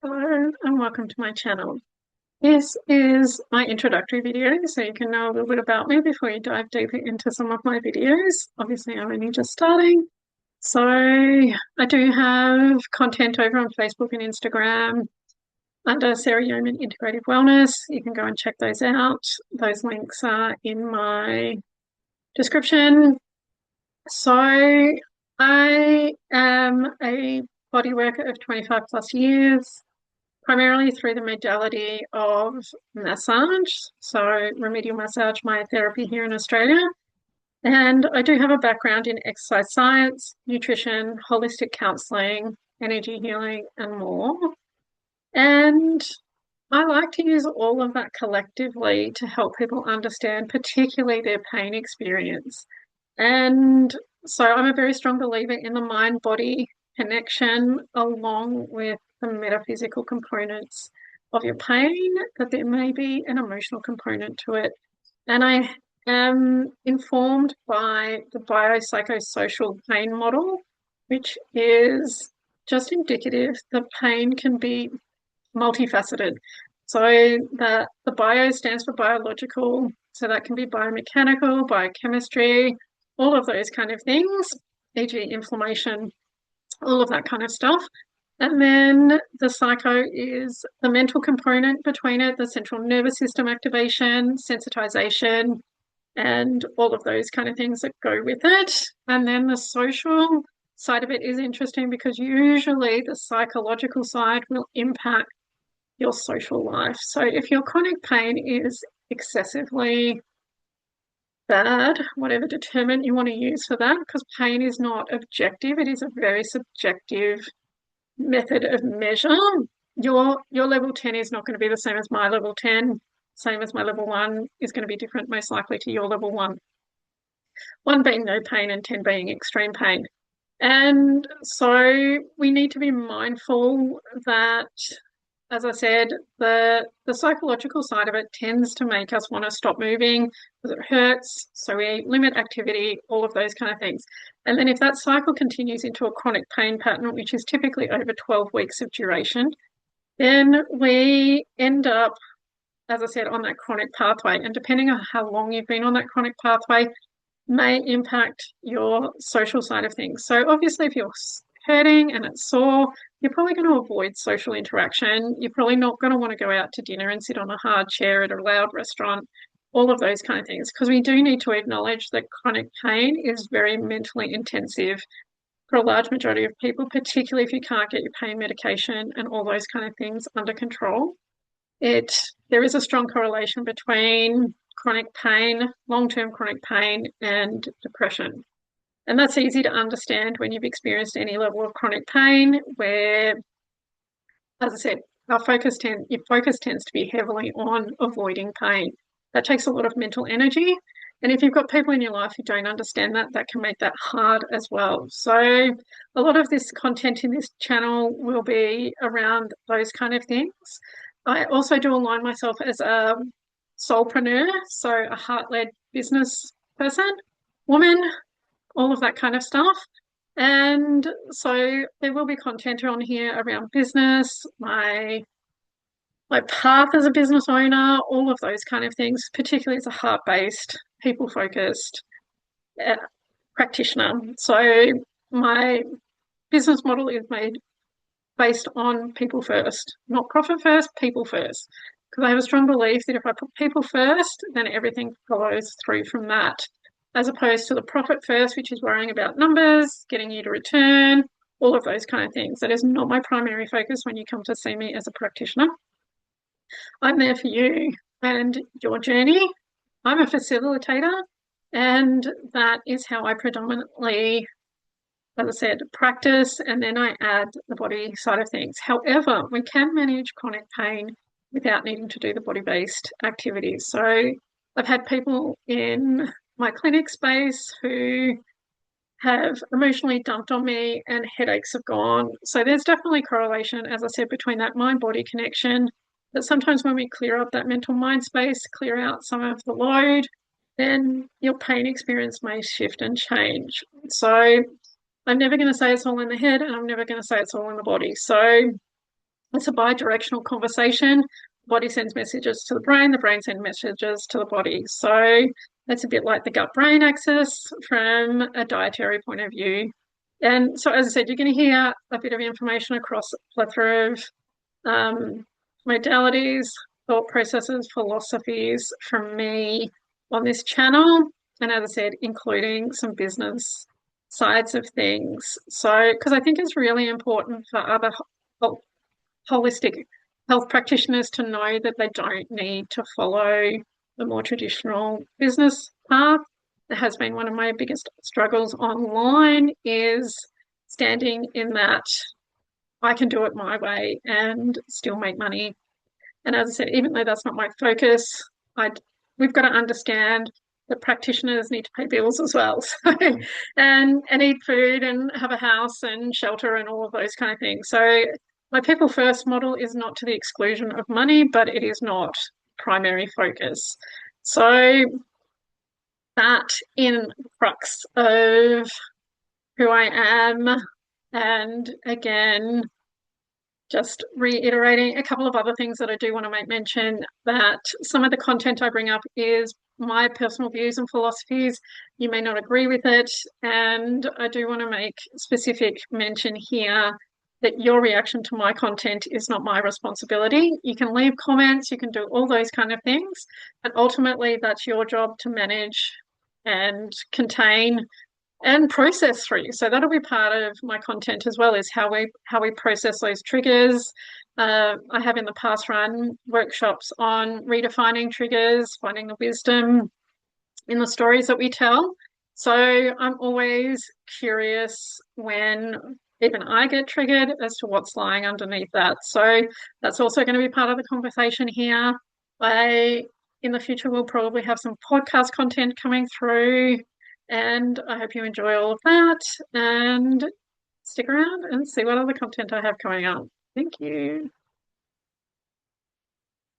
Hello and welcome to my channel. This is my introductory video, so you can know a little bit about me before you dive deeper into some of my videos. Obviously, I'm only just starting. So I do have content over on Facebook and Instagram under Sarah Yeoman Integrative Wellness. You can go and check those out. Those links are in my description. So I am a body worker of 25 plus years, primarily through the modality of massage, so remedial massage, myotherapy here in Australia. And I do have a background in exercise science, nutrition, holistic counselling, energy healing, and more. And I like to use all of that collectively to help people understand, particularly their pain experience. And so I'm a very strong believer in the mind body connection along with the metaphysical components of your pain, that there may be an emotional component to it. And I am informed by the biopsychosocial pain model, which is just indicative that pain can be multifaceted. So the bio stands for biological, so that can be biomechanical, biochemistry, all of those kind of things, e.g., inflammation, all of that kind of stuff. And then the psycho is the mental component between it, the central nervous system activation, sensitization, and all of those kind of things that go with it. And then the social side of it is interesting because usually the psychological side will impact your social life. So if your chronic pain is excessively bad, whatever determinant you want to use for that, because pain is not objective, it is a very subjective method of measure. Your level 10 is not going to be the same as my level 10, same as my level 1 is going to be different most likely to your level 1. 1 being no pain and 10 being extreme pain. And so we need to be mindful that, as I said, the psychological side of it tends to make us want to stop moving because it hurts. So we limit activity, all of those kind of things. And then if that cycle continues into a chronic pain pattern, which is typically over 12 weeks of duration, then we end up, as I said, on that chronic pathway. And depending on how long you've been on that chronic pathway, may impact your social side of things. So obviously, if you're hurting and it's sore, you're probably going to avoid social interaction. You're probably not going to want to go out to dinner and sit on a hard chair at a loud restaurant, all of those kind of things, because we do need to acknowledge that chronic pain is very mentally intensive for a large majority of people, particularly if you can't get your pain medication and all those kind of things under control. There is a strong correlation between chronic pain, long-term chronic pain, and depression. And that's easy to understand when you've experienced any level of chronic pain, where, as I said, your focus tends to be heavily on avoiding pain. That takes a lot of mental energy. And if you've got people in your life who don't understand that, that can make that hard as well. So a lot of this content in this channel will be around those kind of things. I also do align myself as a soulpreneur, so a heart-led business person, woman, all of that kind of stuff. And so there will be content on here around business, my path as a business owner, all of those kind of things, particularly as a heart-based, people-focused practitioner. So my business model is made based on people first, not profit first, people first. Because I have a strong belief that if I put people first, then everything follows through from that, as opposed to the profit first, which is worrying about numbers, getting you to return, all of those kind of things. That is not my primary focus when you come to see me as a practitioner. I'm there for you and your journey. I'm a facilitator, and that is how I predominantly, as I said, practice, and then I add the body side of things. However, we can manage chronic pain without needing to do the body-based activities. So I've had people in my clinic space who have emotionally dumped on me and headaches have gone. So there's definitely correlation, as I said, between that mind-body connection, that sometimes when we clear up that mental mind space, clear out some of the load, then your pain experience may shift and change. So I'm never going to say it's all in the head, and I'm never going to say it's all in the body. So It's a bi-directional conversation. Body sends messages to the brain sends messages to the body. So it's a bit like the gut-brain axis from a dietary point of view. And so, as I said, you're going to hear a bit of information across a plethora of modalities, thought processes, philosophies from me on this channel. And as I said, including some business sides of things. So, because I think it's really important for other holistic health practitioners to know that they don't need to follow the more traditional business path. That has been one of my biggest struggles online, is standing in that I can do it my way and still make money. And as I said, even though that's not my focus, we've got to understand that practitioners need to pay bills as well. So, and eat food and have a house and shelter and all of those kind of things. So my people first model is not to the exclusion of money, but it is not primary focus. So that in the crux of who I am, and again, just reiterating a couple of other things that I do want to make mention, that some of the content I bring up is my personal views and philosophies. You may not agree with it, and I do want to make specific mention here that your reaction to my content is not my responsibility. You can leave comments, you can do all those kind of things, but ultimately that's your job to manage and contain and process through. So that'll be part of my content as well, is how we process those triggers. I have in the past run workshops on redefining triggers, finding the wisdom in the stories that we tell. So I'm always curious when even I get triggered as to what's lying underneath that. So that's also going to be part of the conversation here. In the future, we'll probably have some podcast content coming through, and I hope you enjoy all of that and stick around and see what other content I have coming up. Thank you.